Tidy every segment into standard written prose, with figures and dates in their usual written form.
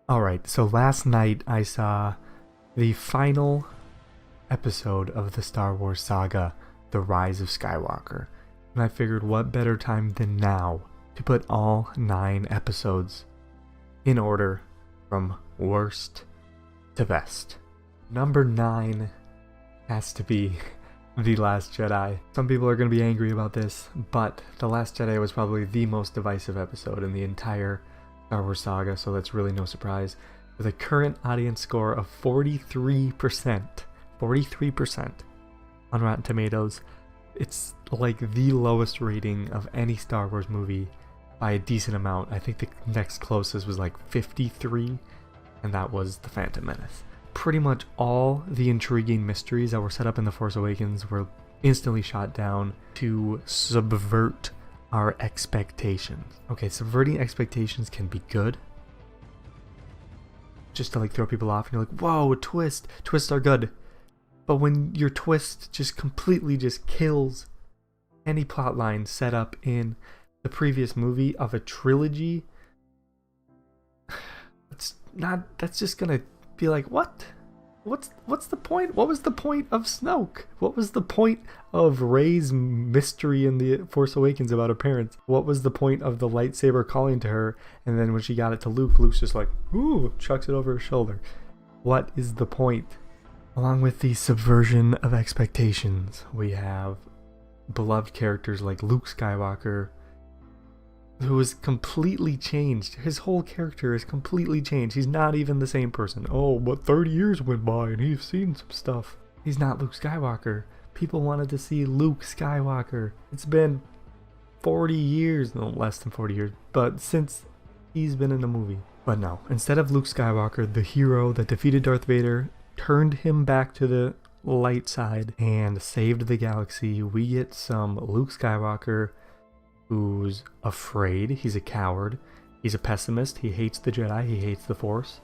Alright, so last night I saw the final episode of the Star Wars Saga, The Rise of Skywalker. And I figured what better time than now to put all 9 episodes in order from worst to best. Number 9 has to be The Last Jedi. Some people are going to be angry about this, but The Last Jedi was probably the most divisive episode in the entire Star Wars Saga, so that's really no surprise. With a current audience score of 43%. 43% on Rotten Tomatoes. It's like the lowest rating of any Star Wars movie by a decent amount. I think the next closest was like 53, and that was The Phantom Menace. Pretty much all the intriguing mysteries that were set up in The Force Awakens were instantly shot down to subvert our expectations. Okay, subverting expectations can be good, just to like throw people off and you're like, whoa, a twist. Twists are good. But when your twist just completely just kills any plot line set up in the previous movie of a trilogy, that's just gonna be like, what? What's the point? What was the point of Snoke? What was the point of Rey's mystery in The Force Awakens about her parents? What was the point of the lightsaber calling to her, and then when she got it to Luke, Luke's just like, ooh, chucks it over his shoulder. What is the point? Along with the subversion of expectations, we have beloved characters like Luke Skywalker, who is completely changed. His whole character is completely changed. He's not even the same person. Oh, but 30 years went by and he's seen some stuff. He's not Luke Skywalker. People wanted to see Luke Skywalker. It's been 40 years, no, less than 40 years, but since he's been in the movie. But no, instead of Luke Skywalker, the hero that defeated Darth Vader, turned him back to the light side, and saved the galaxy, we get some Luke Skywalker who's afraid. He's a coward. He's a pessimist. He hates the Jedi. He hates the Force.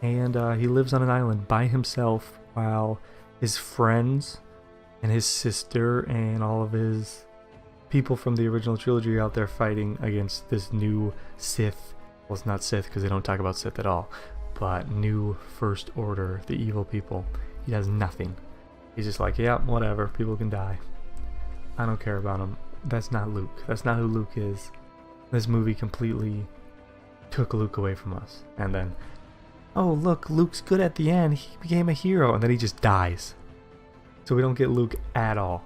And he lives on an island by himself while his friends and his sister and all of his people from the original trilogy are out there fighting against this new Sith. Well, it's not Sith because they don't talk about Sith at all, but new First Order, the evil people. He does nothing. He's just like, yeah, whatever. People can die. I don't care about him. That's not Luke. That's not who Luke is. This movie completely took Luke away from us. And then, oh look, Luke's good at the end. He became a hero. And then he just dies. So we don't get Luke at all.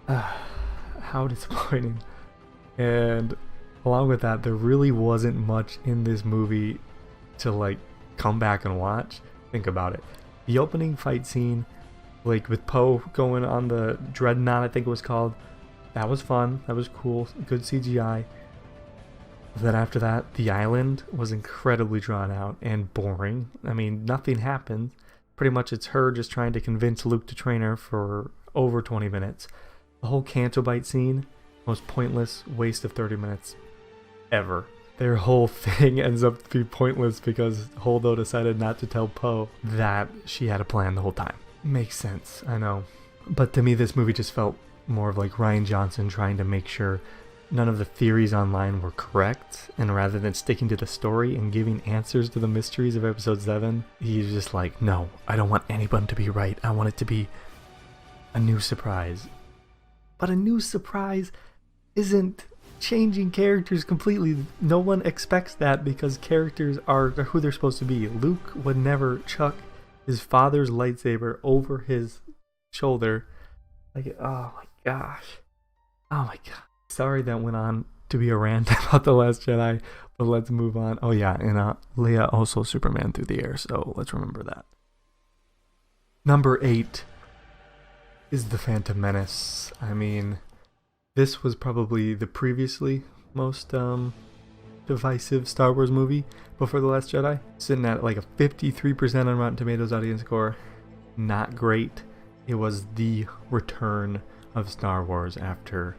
How disappointing. And along with that, there really wasn't much in this movie to like come back and watch. Think about it. The opening fight scene, like with Poe going on the Dreadnought, I think it was called. That was fun. That was cool. Good CGI. Then after that, the island was incredibly drawn out and boring. I mean, nothing happened. Pretty much it's her just trying to convince Luke to train her for over 20 minutes. The whole Canto Bite scene, most pointless waste of 30 minutes ever. Their whole thing ends up to be pointless because Holdo decided not to tell Poe that she had a plan the whole time. Makes sense, I know. But to me, this movie just felt more of like Rian Johnson trying to make sure none of the theories online were correct, and rather than sticking to the story and giving answers to the mysteries of episode 7, he's just like, no, I don't want anyone to be right. I want it to be a new surprise. But a new surprise isn't changing characters completely. No one expects that because characters are who they're supposed to be. Luke would never chuck his father's lightsaber over his shoulder. Like, oh my gosh. Oh my god. Sorry that went on to be a rant about The Last Jedi, but let's move on. Oh yeah, and Leia also Superman through the air, so let's remember that. Number 8 is The Phantom Menace. I mean, this was probably the previously most divisive Star Wars movie before The Last Jedi. Sitting at like a 53% on Rotten Tomatoes audience score. Not great. It was the return of Star Wars after,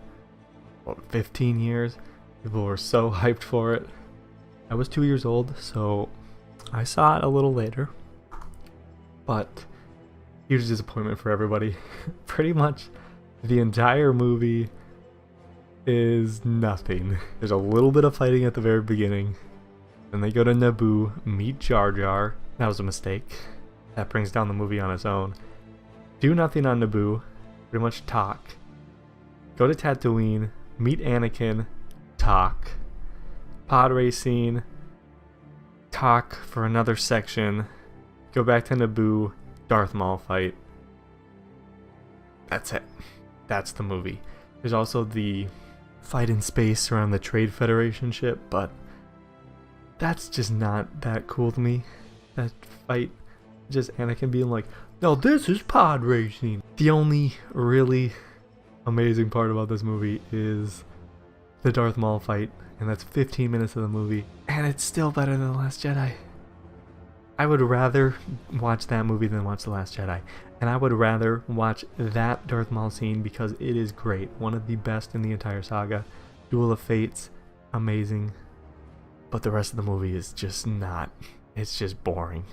what, 15 years? People were so hyped for it. I was 2 years old, so I saw it a little later. But huge disappointment for everybody. Pretty much the entire movie is nothing. There's a little bit of fighting at the very beginning. Then they go to Naboo, meet Jar Jar. That was a mistake. That brings down the movie on its own. Do nothing on Naboo. Pretty much talk. Go to Tatooine, meet Anakin, talk. Pod racing, talk for another section. Go back to Naboo, Darth Maul fight. That's it. That's the movie. There's also the fight in space around the Trade Federation ship, but that's just not that cool to me. That fight, just Anakin being like, no, this is pod racing. The only really amazing part about this movie is the Darth Maul fight, and that's 15 minutes of the movie, and it's still better than The Last Jedi. I would rather watch that movie than watch The Last Jedi, and I would rather watch that Darth Maul scene because it is great. One of the best in the entire saga. Duel of Fates, amazing. But the rest of the movie is just not. It's just boring.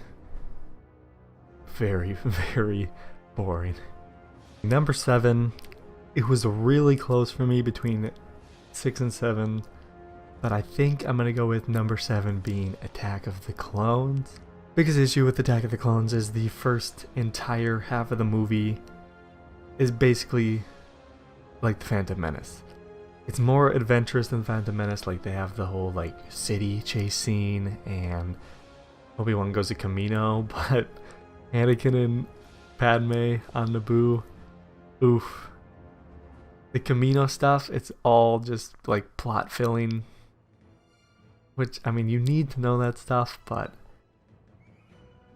Very, very boring. Number 7, it was really close for me between 6 and 7, but I think I'm going to go with number 7 being Attack of the Clones. Biggest issue with Attack of the Clones is the first entire half of the movie is basically like the Phantom Menace. It's more adventurous than Phantom Menace. Like, they have the whole like city chase scene, and Obi-Wan goes to Kamino, but Anakin and Padme on Naboo, oof. The Kamino stuff, it's all just like plot filling, which, I mean, you need to know that stuff, but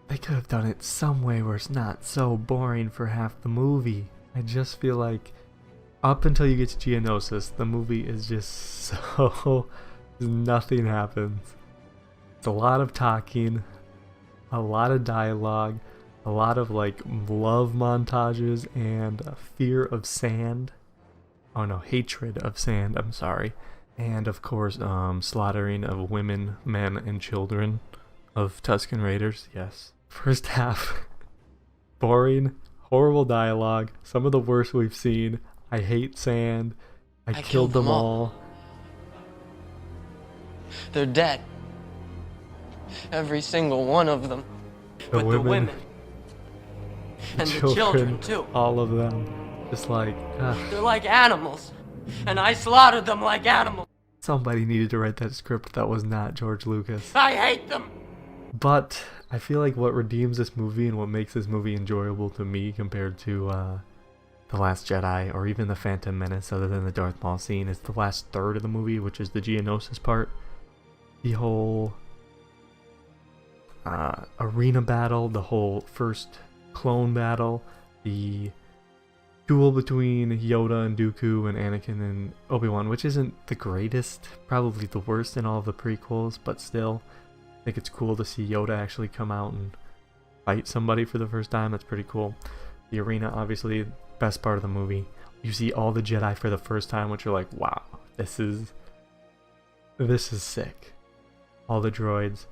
they could have done it some way where it's not so boring for half the movie. I just feel like up until you get to Geonosis, the movie is just so... nothing happens. It's a lot of talking, a lot of dialogue, a lot of like love montages and fear of sand. Oh no, hatred of sand, I'm sorry. And of course, slaughtering of women, men, and children of Tusken Raiders, yes. First half, boring, horrible dialogue, some of the worst we've seen. I hate sand. I killed them all. They're dead. Every single one of them. The but women, the women. And the children too. All of them. Just like, they're like animals. And I slaughtered them like animals. Somebody needed to write that script. That was not George Lucas. I hate them. But I feel like what redeems this movie and what makes this movie enjoyable to me compared to The Last Jedi or even The Phantom Menace, other than the Darth Maul scene, is the last third of the movie, which is the Geonosis part. The whole arena battle, the whole first clone battle, the duel between Yoda and Dooku and Anakin and Obi-Wan, which isn't the greatest, probably the worst in all of the prequels, but still, I think it's cool to see Yoda actually come out and fight somebody for the first time. That's pretty cool. The arena, obviously, best part of the movie. You see all the Jedi for the first time, which you're like, wow, this is sick. All the droids,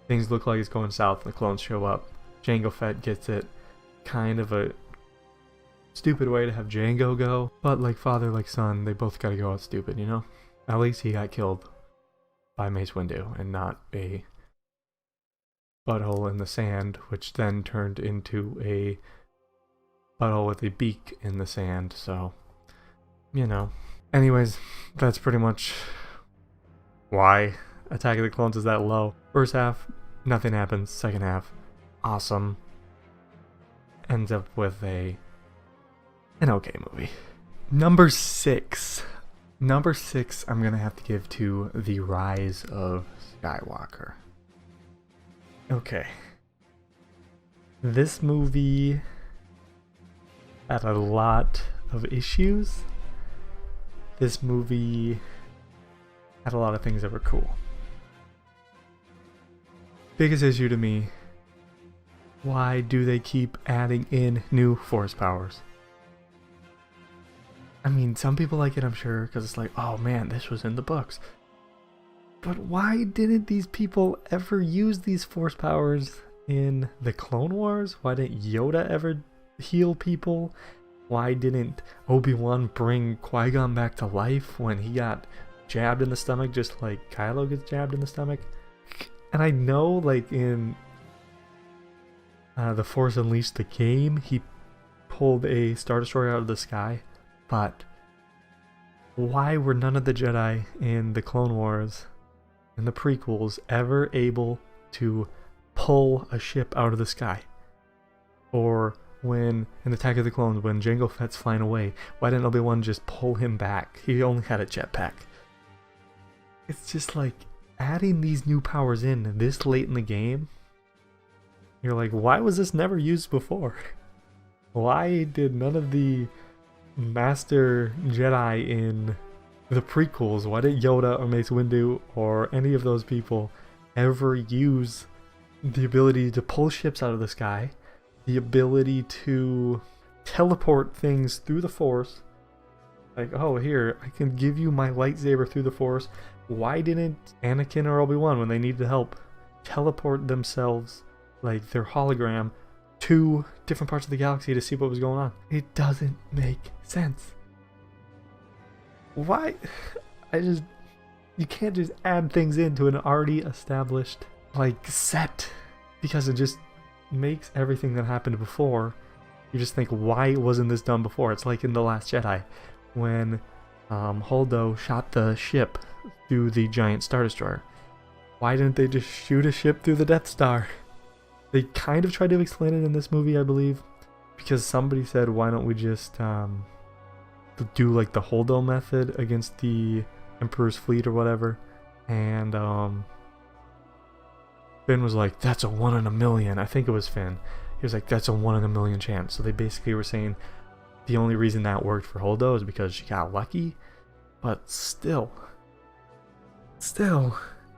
things look like it's going south, and the clones show up. Jango Fett gets it. Kind of a stupid way to have Jango go, but like father, like son, they both gotta go out stupid, you know? At least he got killed by Mace Windu and not a butthole in the sand, which then turned into a butthole with a beak in the sand, so, you know. Anyways, that's pretty much why Attack of the Clones is that low. First half, nothing happens. Second half, awesome. Ends up with an okay movie. Number 6. Number 6 I'm gonna have to give to The Rise of Skywalker. Okay. This movie had a lot of issues. This movie had a lot of things that were cool. Biggest issue to me, why do they keep adding in new force powers? I mean, some people like it, I'm sure, because it's like, oh man, this was in the books. But why didn't these people ever use these force powers in the Clone Wars? Why didn't Yoda ever heal people? Why didn't Obi-Wan bring Qui-Gon back to life when he got jabbed in the stomach just like Kylo gets jabbed in the stomach? And I know, like, in The Force Unleashed, the game, he pulled a Star Destroyer out of the sky, but why were none of the Jedi in the Clone Wars and the prequels ever able to pull a ship out of the sky? Or when, in Attack of the Clones, when Jango Fett's flying away, why didn't Obi-Wan just pull him back? He only had a jetpack. It's just like, adding these new powers in this late in the game, you're like, why was this never used before? Why did none of the Master Jedi in the prequels, why did Yoda or Mace Windu or any of those people ever use the ability to pull ships out of the sky, the ability to teleport things through the Force? Like, oh, here, I can give you my lightsaber through the Force. Why didn't Anakin or Obi-Wan, when they needed help, teleport themselves, like their hologram, to different parts of the galaxy to see what was going on? It doesn't make sense. Why? You can't just add things into an already established, like, set, because it just makes everything that happened before, you just think, why wasn't this done before? It's like in The Last Jedi, when Holdo shot the ship through the giant Star Destroyer. Why didn't they just shoot a ship through the Death Star? They kind of tried to explain it in this movie, I believe, because somebody said, why don't we just do like the Holdo method against the Emperor's fleet or whatever? And Finn was like, that's a 1 in a million. I think it was Finn. He was like, that's a 1 in a million chance. So they basically were saying the only reason that worked for Holdo is because she got lucky. But still,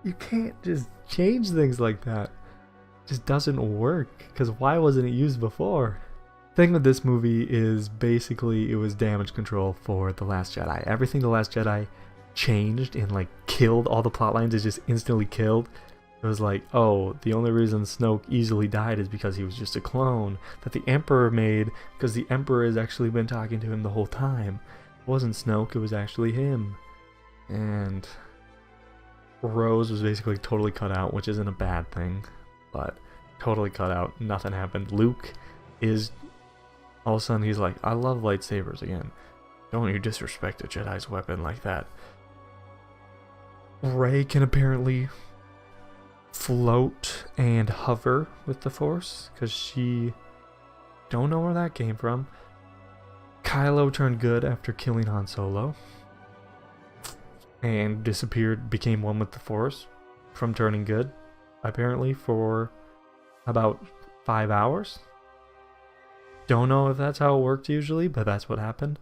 you can't just change things like that. It just doesn't work, because why wasn't it used before? Thing with this movie is basically it was damage control for The Last Jedi. Everything The Last Jedi changed and like killed all the plot lines. It just instantly killed. It was like, oh, the only reason Snoke easily died is because he was just a clone that the Emperor made, because the Emperor has actually been talking to him the whole time. It wasn't Snoke, it was actually him. And Rose was basically totally cut out, which isn't a bad thing, but totally cut out. Nothing happened. Luke is, all of a sudden he's like, I love lightsabers again. Don't you disrespect a Jedi's weapon like that. Rey can apparently float and hover with the Force, because she, don't know where that came from. Kylo turned good after killing Han Solo and disappeared, became one with the Force from turning good, apparently, for about 5 hours. Don't know if that's how it worked usually, but that's what happened.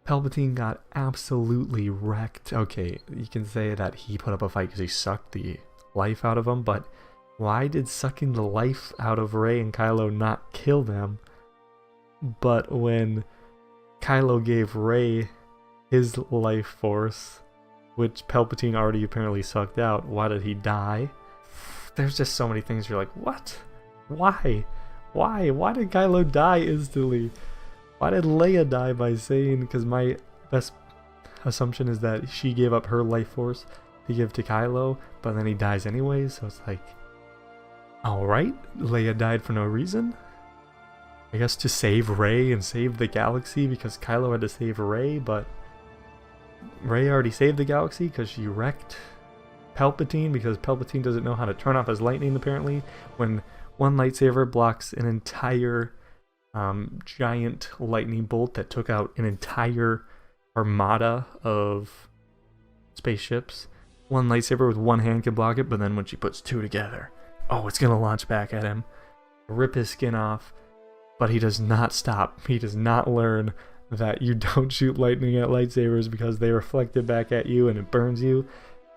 Palpatine got absolutely wrecked. Okay, you can say that he put up a fight because he sucked the life out of him, but why did sucking the life out of Rey and Kylo not kill them? But when Kylo gave Rey his life force, which Palpatine already apparently sucked out, why did he die? There's just so many things you're like, what? Why? Why did Kylo die instantly? Why did Leia die by saying, because my best assumption is that she gave up her life force to give to Kylo, but then he dies anyway, so it's like, alright, Leia died for no reason? I guess to save Rey and save the galaxy, because Kylo had to save Rey, but Rey already saved the galaxy because she wrecked Palpatine, because Palpatine doesn't know how to turn off his lightning apparently, when one lightsaber blocks an entire giant lightning bolt that took out an entire armada of spaceships. One lightsaber with one hand can block it, but then when she puts two together, oh, it's gonna launch back at him, rip his skin off. But he does not stop. He does not learn that you don't shoot lightning at lightsabers because they reflect it back at you and it burns you.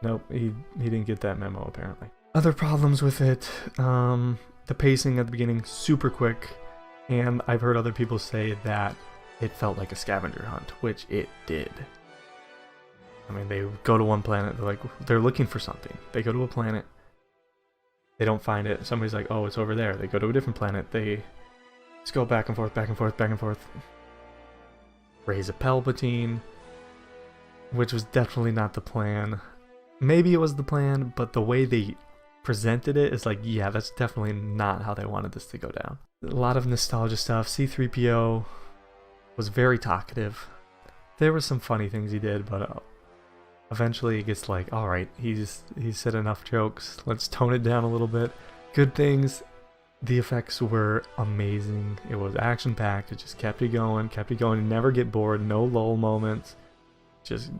Nope, he didn't get that memo apparently. Other problems with it, the pacing at the beginning, super quick. And I've heard other people say that it felt like a scavenger hunt, which it did. I mean, they go to one planet, they're looking for something. They go to a planet, they don't find it. Somebody's like, oh, it's over there. They go to a different planet, they just go back and forth, back and forth, back and forth. Rise of Palpatine, which was definitely not the plan. Maybe it was the plan, but the way they presented it as like, yeah, that's definitely not how they wanted this to go down. A lot of nostalgia stuff. C-3PO was very talkative. There were some funny things he did, but eventually it gets like, all right, he's said enough jokes. Let's tone it down a little bit. Good things. The effects were amazing. It was action-packed. It just kept you going. You never get bored. No lull moments. Just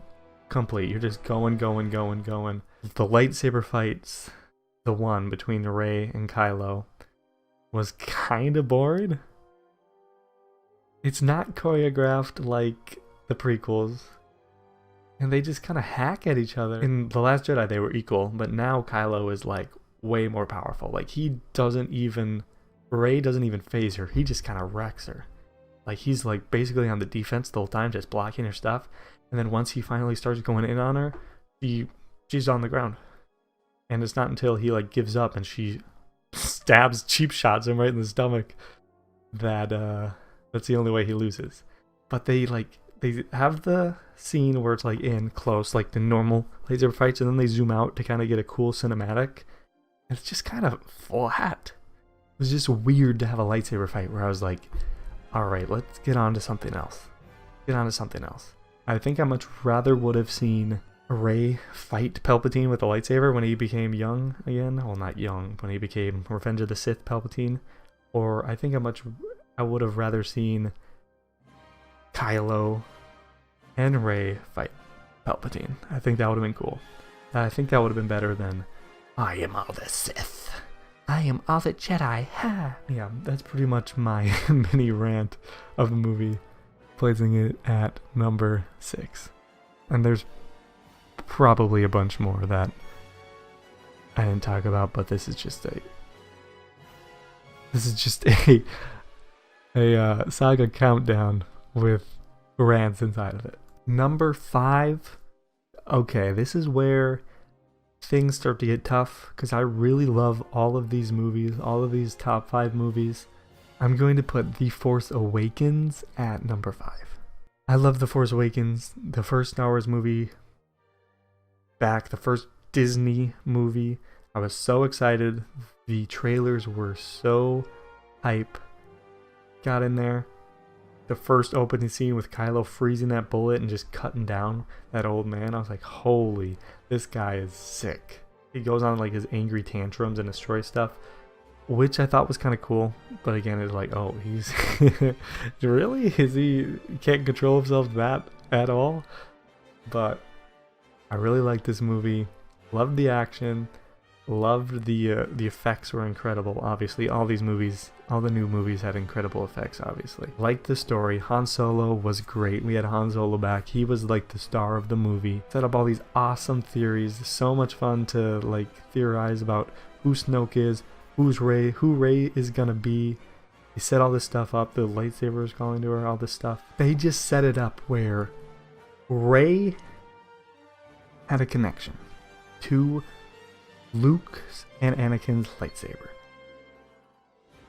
complete. You're just going. The lightsaber fights, the one between Rey and Kylo, was kind of boring. It's not choreographed like the prequels. And they just kind of hack at each other. In The Last Jedi, they were equal. But now Kylo is like way more powerful. Like Rey doesn't even phase her. He just kind of wrecks her. Like he's like basically on the defense the whole time, just blocking her stuff. And then once he finally starts going in on her, she's on the ground. And it's not until he like gives up and she cheap shots him right in the stomach that that's the only way he loses. But they have the scene where it's like in close, like the normal lightsaber fights, and then they zoom out to kind of get a cool cinematic. And it's just kind of flat. It was just weird to have a lightsaber fight where I was like, all right, let's get on to something else. I think I much rather would have seen Rey fight Palpatine with a lightsaber when he became young again. Well, not young, when he became Revenge of the Sith Palpatine. Or I think I would have rather seen Kylo and Rey fight Palpatine. I think that would have been cool. I think that would have been better than I am all the Sith. I am all the Jedi. Ha! Yeah, that's pretty much my mini rant of the movie, placing it at number 6. And there's probably a bunch more that I didn't talk about, but this is just a saga countdown with rants inside of it. Number 5. Okay, this is where things start to get tough because I really love all of these movies, all of these top 5 movies. I'm going to put The Force Awakens at number 5. I love The Force Awakens, the first Star Wars movie back, the first Disney movie. I was so excited. The trailers were so hype. Got in there. The first opening scene with Kylo freezing that bullet and just cutting down that old man. I was like, holy, this guy is sick. He goes on like his angry tantrums and destroys stuff, which I thought was kind of cool. But again, it's like, oh, he's really? He can't control himself that at all? But I really liked this movie. Loved the action. Loved the effects were incredible. Obviously, all these movies, all the new movies had incredible effects, obviously. Liked the story. Han Solo was great. We had Han Solo back. He was like the star of the movie. Set up all these awesome theories. So much fun to like theorize about who Snoke is, who's Rey, who Rey is gonna be. They set all this stuff up. The lightsaber is calling to her, all this stuff. They just set it up where Rey had a connection to Luke's and Anakin's lightsaber.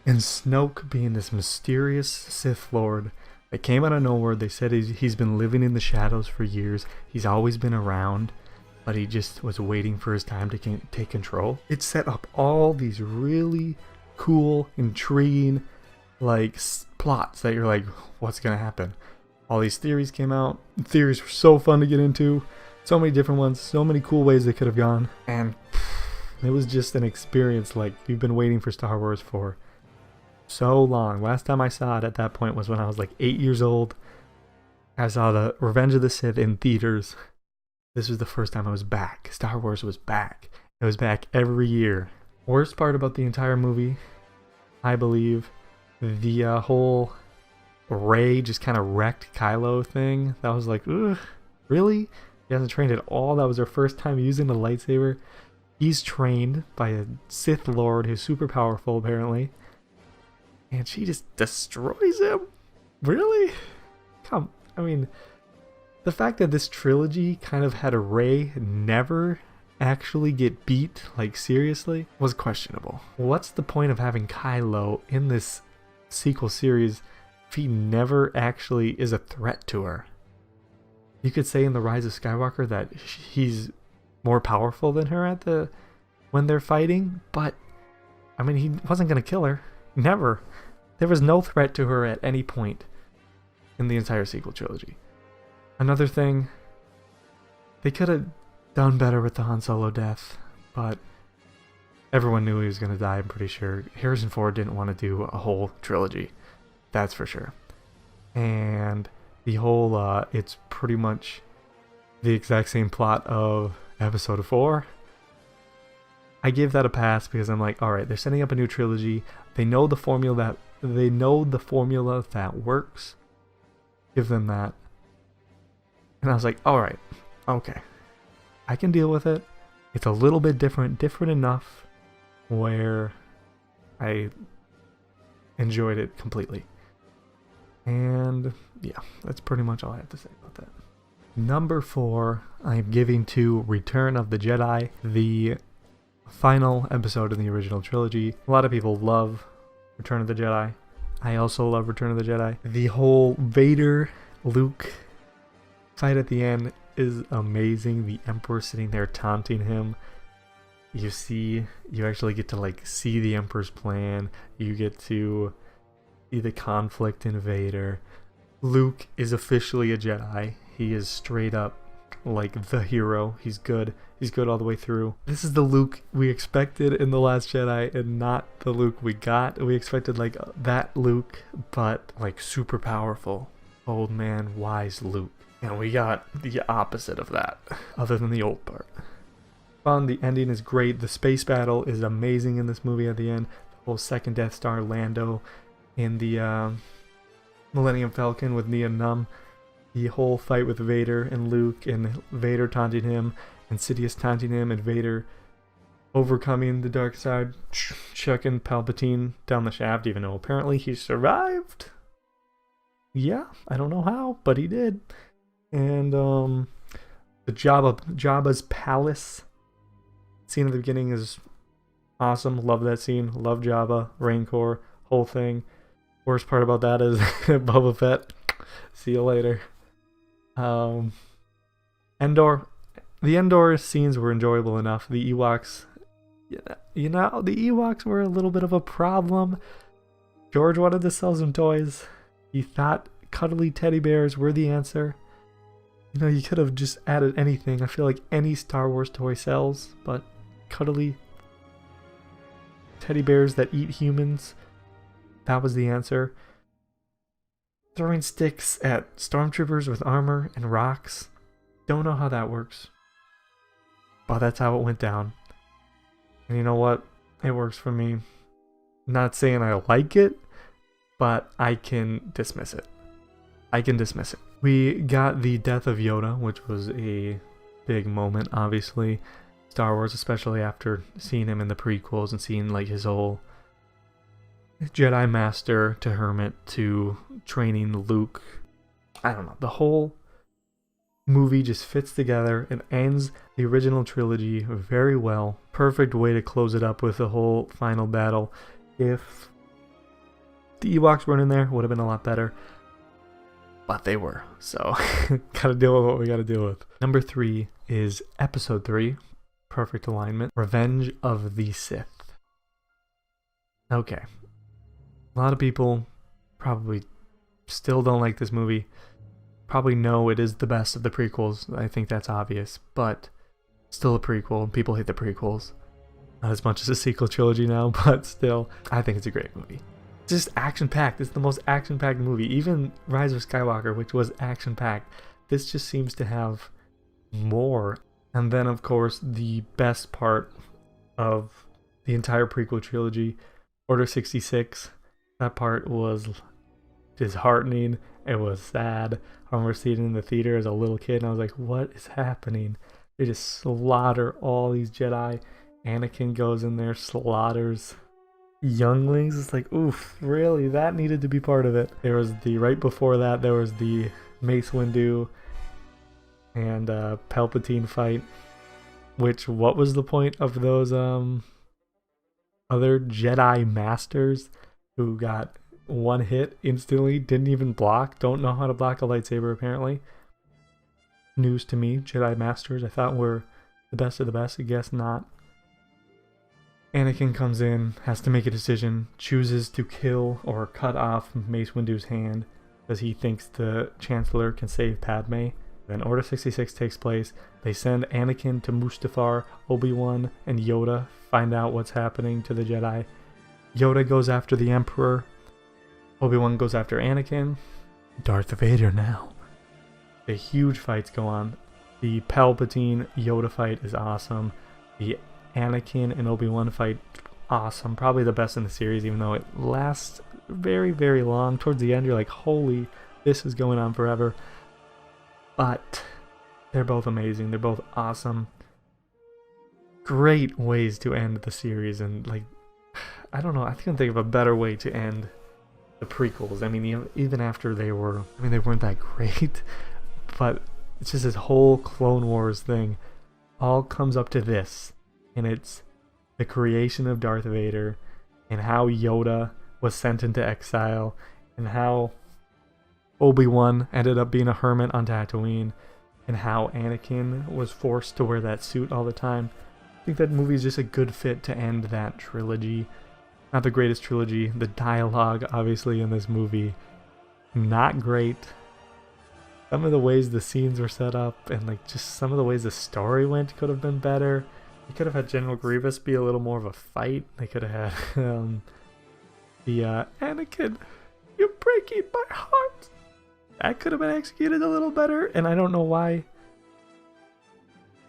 And Snoke being this mysterious Sith Lord that came out of nowhere. They said he's been living in the shadows for years. He's always been around, but he just was waiting for his time to take control. It set up all these really cool, intriguing, like, plots that you're like, what's gonna happen? All these theories came out. The theories were so fun to get into. So many different ones. So many cool ways they could have gone. And it was just an experience like we've been waiting for Star Wars for so long. Last time I saw it at that point was when I was like 8 years old. I saw the Revenge of the Sith in theaters. This was the first time I was back. Star Wars was back. It was back every year. Worst part about the entire movie, I believe, the whole Rey just kind of wrecked Kylo thing. That was like, ugh, really? He hasn't trained at all. That was her first time using the lightsaber. He's trained by a Sith Lord who's super powerful, apparently. And she just destroys him? Really? I mean, the fact that this trilogy kind of had a Rey never actually get beat, like seriously, was questionable. What's the point of having Kylo in this sequel series if he never actually is a threat to her? You could say in the Rise of Skywalker that he's more powerful than her at the when they're fighting, but I mean, he wasn't going to kill her. Never. There was no threat to her at any point in the entire sequel trilogy. Another thing, they could have done better with the Han Solo death, but everyone knew he was going to die, I'm pretty sure. Harrison Ford didn't want to do a whole trilogy. That's for sure. And the whole, it's pretty much the exact same plot of Episode 4. I give that a pass because I'm like, alright, they're setting up a new trilogy. They know the formula that works. Give them that. And I was like, alright, okay. I can deal with it. It's a little bit different enough where I enjoyed it completely. And yeah, that's pretty much all I have to say about that. Number 4, I'm giving to Return of the Jedi, the final episode in the original trilogy. A lot of people love Return of the Jedi. I also love Return of the Jedi. The whole Vader Luke fight at the end is amazing. The Emperor sitting there taunting him. You actually get to like see the Emperor's plan. You get to see the conflict in Vader. Luke is officially a Jedi. He is straight up like the hero. He's good. He's good all the way through. This is the Luke we expected in The Last Jedi and not the Luke we got. We expected like that Luke, but like super powerful, old man, wise Luke. And we got the opposite of that, other than the old part. Fun, the ending is great. The space battle is amazing in this movie at the end. The whole second Death Star, Lando in the Millennium Falcon with Nia Num. The whole fight with Vader and Luke, and Vader taunting him, and Sidious taunting him, and Vader overcoming the dark side, chucking Palpatine down the shaft, even though apparently he survived. Yeah, I don't know how, but he did. And the Jabba's palace scene at the beginning is awesome. Love that scene. Love Jabba, Rancor, whole thing. Worst part about that is Boba Fett. See you later. Endor. The Endor scenes were enjoyable enough. The Ewoks, the Ewoks were a little bit of a problem. George wanted to sell some toys. He thought cuddly teddy bears were the answer. You could have just added anything. I feel like any Star Wars toy sells, but cuddly teddy bears that eat humans, that was the answer. Throwing sticks at stormtroopers with armor and rocks. Don't know how that works, but that's how it went down. And you know what? It works for me. Not saying I like it, but I can dismiss it. We got the death of Yoda, which was a big moment, obviously. Star Wars, especially after seeing him in the prequels and seeing like his whole Jedi Master to Hermit to training Luke. I don't know. The whole movie just fits together and ends the original trilogy very well. Perfect way to close it up with the whole final battle. If the Ewoks weren't in there, it would have been a lot better. But they were. So, gotta deal with what we gotta deal with. Number 3 is Episode 3. Perfect alignment. Revenge of the Sith. Okay. A lot of people probably still don't like this movie. Probably know it is the best of the prequels. I think that's obvious. But still a prequel. People hate the prequels. Not as much as the sequel trilogy now, but still, I think it's a great movie. It's just action-packed. It's the most action-packed movie. Even Rise of Skywalker, which was action-packed. This just seems to have more. And then, of course, the best part of the entire prequel trilogy, Order 66. That part was disheartening. It was sad. I remember seeing it in the theater as a little kid, and I was like, what is happening? They just slaughter all these Jedi. Anakin goes in there, slaughters younglings. It's like, oof, really? That needed to be part of it. There was right before that, there was the Mace Windu and Palpatine fight. Which, what was the point of those other Jedi Masters who got one hit instantly, didn't even block, don't know how to block a lightsaber apparently? News to me. Jedi Masters I thought were the best of the best. I guess not. Anakin comes in, has to make a decision, chooses to kill or cut off Mace Windu's hand because he thinks the Chancellor can save Padme. Then Order 66 takes place. They send Anakin to Mustafar. Obi-Wan and Yoda find out what's happening to the Jedi. Yoda goes after the Emperor. Obi-Wan goes after Anakin. Darth Vader now. The huge fights go on. The Palpatine Yoda fight is awesome. The Anakin and Obi-Wan fight, awesome. Probably the best in the series, even though it lasts very, very long. Towards the end, you're like, holy, this is going on forever. But they're both amazing. They're both awesome. Great ways to end the series. And, like, I don't know. I can't think of a better way to end the prequels. I mean, even after they weren't that great. But it's just this whole Clone Wars thing all comes up to this. And it's the creation of Darth Vader and how Yoda was sent into exile and how Obi-Wan ended up being a hermit on Tatooine and how Anakin was forced to wear that suit all the time. I think that movie is just a good fit to end that trilogy. Not the greatest trilogy. The dialogue, obviously, in this movie, not great. Some of the ways the scenes were set up and like just some of the ways the story went could have been better. They could have had General Grievous be a little more of a fight. They could have had Anakin, you're breaking my heart. That could have been executed a little better. And I don't know why.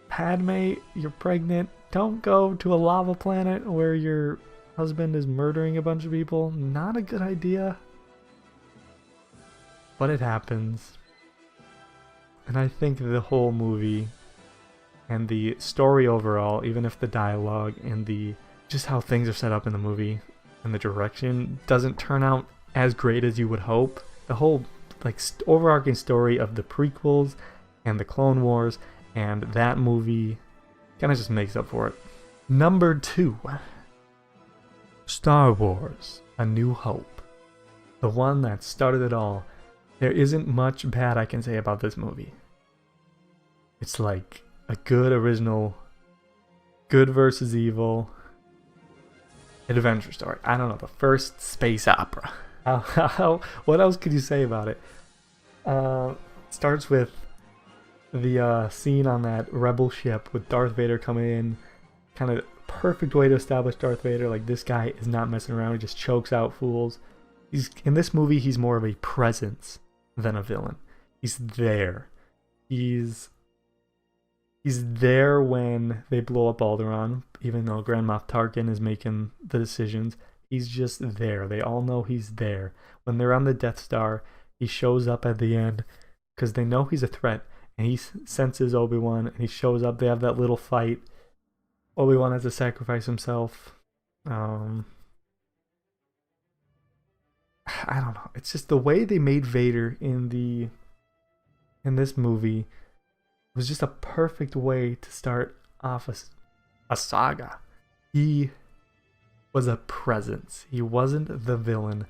Padme, you're pregnant. Don't go to a lava planet where your husband is murdering a bunch of people. Not a good idea. But it happens. And I think the whole movie and the story overall, even if the dialogue and just how things are set up in the movie and the direction doesn't turn out as great as you would hope, the whole overarching story of the prequels and the Clone Wars and that movie kind of just makes up for it. Number 2, Star Wars: A New Hope, the one that started it all. There isn't much bad I can say about this movie. It's like a good original, good versus evil adventure story. I don't know, the first space opera. What else could you say about it? Starts with the scene on that rebel ship with Darth Vader coming in. Kind of perfect way to establish Darth Vader. Like, this guy is not messing around. He just chokes out fools. In this movie, he's more of a presence than a villain. He's there. He's there when they blow up Alderaan, even though Grand Moff Tarkin is making the decisions. He's just there. They all know he's there. When they're on the Death Star, he shows up at the end because they know he's a threat. And he senses Obi-Wan and he shows up. They have that little fight. Obi-Wan has to sacrifice himself. I don't know. It's just the way they made Vader in this movie was just a perfect way to start off a saga. He was a presence. He wasn't the villain.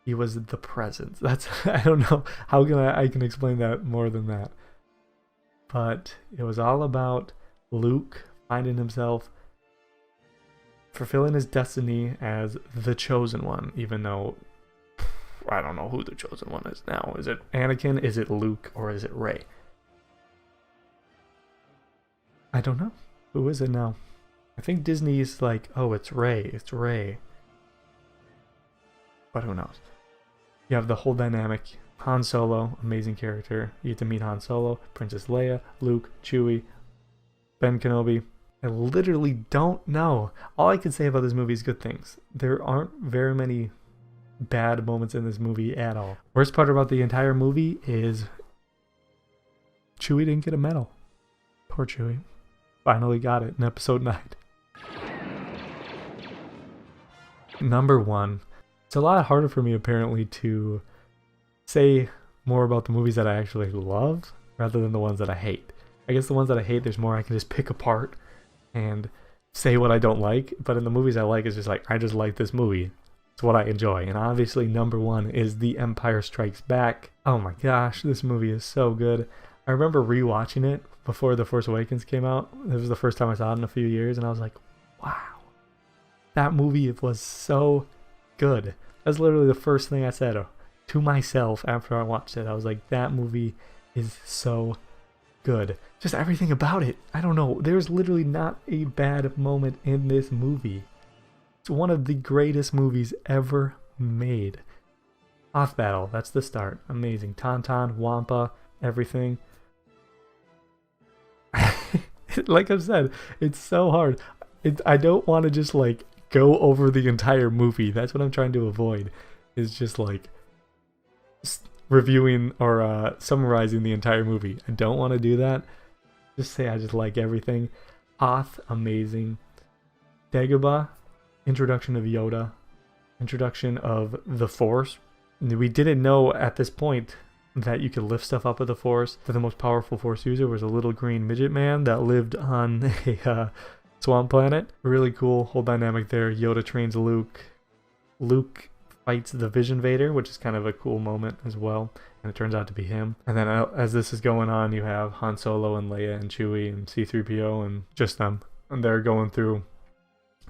He was the presence. I don't know how I can explain that more than that. But it was all about Luke finding himself, fulfilling his destiny as the chosen one, even though I don't know who the chosen one is now. Is it Anakin? Is it Luke? Or is it Rey? I don't know. Who is it now? I think Disney's like, oh, it's Rey. It's Rey. But who knows? You have the whole dynamic. Han Solo, amazing character. You get to meet Han Solo, Princess Leia, Luke, Chewie, Ben Kenobi. I literally don't know. All I can say about this movie is good things. There aren't very many bad moments in this movie at all. Worst part about the entire movie is Chewie didn't get a medal. Poor Chewie. Finally got it in episode 9. Number 1. It's a lot harder for me apparently to say more about the movies that I actually love rather than the ones that I hate. I guess the ones that I hate, there's more I can just pick apart and say what I don't like. But in the movies I like, it's just like, I just like this movie. It's what I enjoy. And obviously number 1 is The Empire Strikes Back. Oh my gosh, this movie is so good. I remember rewatching it before The Force Awakens came out. It was the first time I saw it in a few years, and I was like, wow, That movie was so good. That's literally the first thing I said to myself after I watched it. I was like, that movie is so good. Just everything about it. I don't know. There's literally not a bad moment in this movie. It's one of the greatest movies ever made. Hoth battle. That's the start. Amazing. Tauntaun, Wampa, everything. Like I've said, it's so hard. I don't want to just like go over the entire movie. That's what I'm trying to avoid. Is just like reviewing or summarizing the entire movie. I don't want to do that. Just say I just like everything. Hoth, amazing. Dagobah, introduction of Yoda, introduction of the Force. We didn't know at this point that you could lift stuff up with the Force. That the most powerful Force user was a little green midget man that lived on a swamp planet. Really cool whole dynamic there. Yoda trains Luke. Luke fights the Vision Vader, which is kind of a cool moment as well. And it turns out to be him. And then as this is going on, you have Han Solo and Leia and Chewie and C-3PO and just them. And they're going through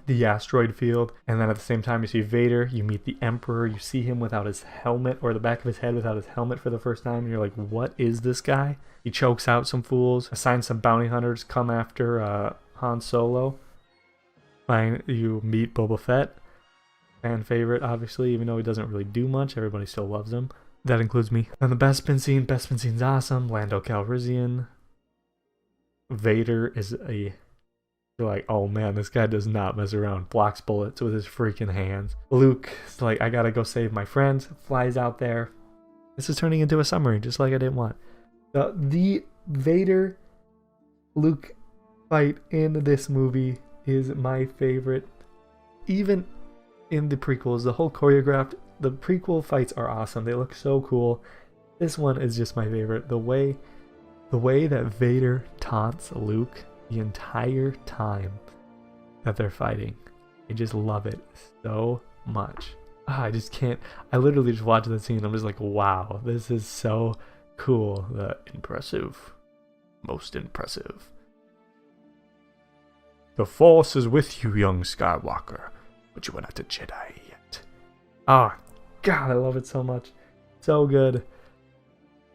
the asteroid field, and then at the same time you see Vader, you meet the Emperor, you see him without his helmet, or the back of his head without his helmet for the first time, and you're like, what is this guy? He chokes out some fools, assigns some bounty hunters, come after Han Solo. Fine, you meet Boba Fett, fan favorite obviously, even though he doesn't really do much, everybody still loves him. That includes me. And the Bespin scene's awesome. Lando Calrissian. Vader is you're like, oh man, this guy does not mess around. Blocks bullets with his freaking hands. Luke's like, I gotta go save my friends. Flies out there. This is turning into a summary, just like I didn't want. The Vader Luke fight in this movie is my favorite. Even in the prequels, the whole choreographed, the prequel fights are awesome. They look so cool. This one is just my favorite. The way that Vader taunts Luke the entire time that they're fighting. I just love it so much. I just can't. I literally just watch the scene. I'm just like, wow, this is so cool. Impressive. Most impressive. The Force is with you, young Skywalker, but you are not a Jedi yet. Oh, God, I love it so much. So good.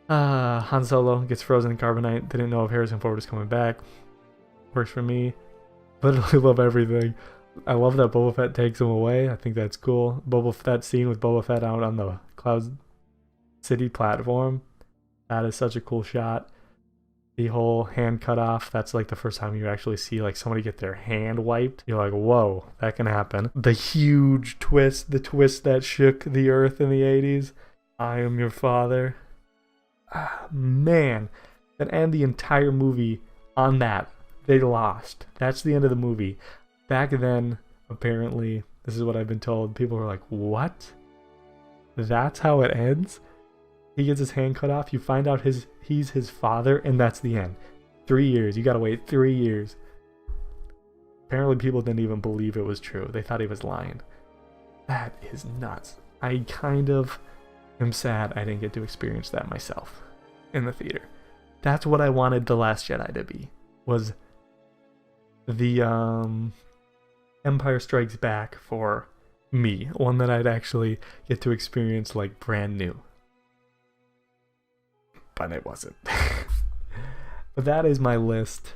Han Solo gets frozen in carbonite. Didn't know if Harrison Ford was coming back. Works for me. Literally love everything. I love that Boba Fett takes him away. I think that's cool. That scene with Boba Fett out on the Cloud City platform. That is such a cool shot. The whole hand cut off. That's like the first time you actually see like somebody get their hand wiped. You're like, whoa, that can happen. The huge twist. The twist that shook the earth in the 80s. I am your father. Man. That end the entire movie on that. They lost. That's the end of the movie. Back then, apparently, this is what I've been told, people were like, what? That's how it ends? He gets his hand cut off, you find out he's his father, and that's the end. 3 years. You gotta wait 3 years. Apparently people didn't even believe it was true. They thought he was lying. That is nuts. I kind of am sad I didn't get to experience that myself in the theater. That's what I wanted The Last Jedi to be. Was the Empire Strikes Back for me. One that I'd actually get to experience like brand new. But it wasn't. But that is my list.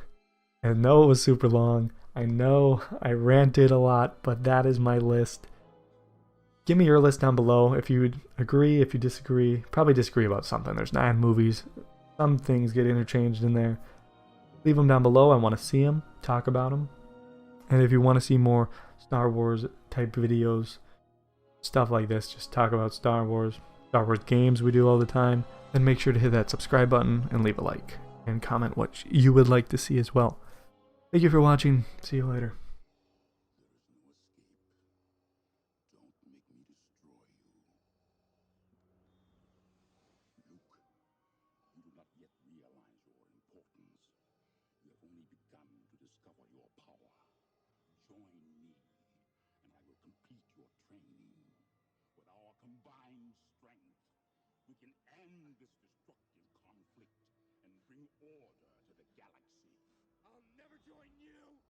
I know it was super long. I know I ranted a lot, but that is my list. Give me your list down below if you agree, if you disagree. Probably disagree about something. There's 9 movies. Some things get interchanged in there. Leave them down below. I want to see them, talk about them. And if you want to see more Star Wars type videos, stuff like this, just talk about Star Wars games we do all the time, then make sure to hit that subscribe button and leave a like and comment what you would like to see as well. Thank you for watching. See you later. Combined strength, we can end this destructive conflict and bring order to the galaxy. I'll never join you!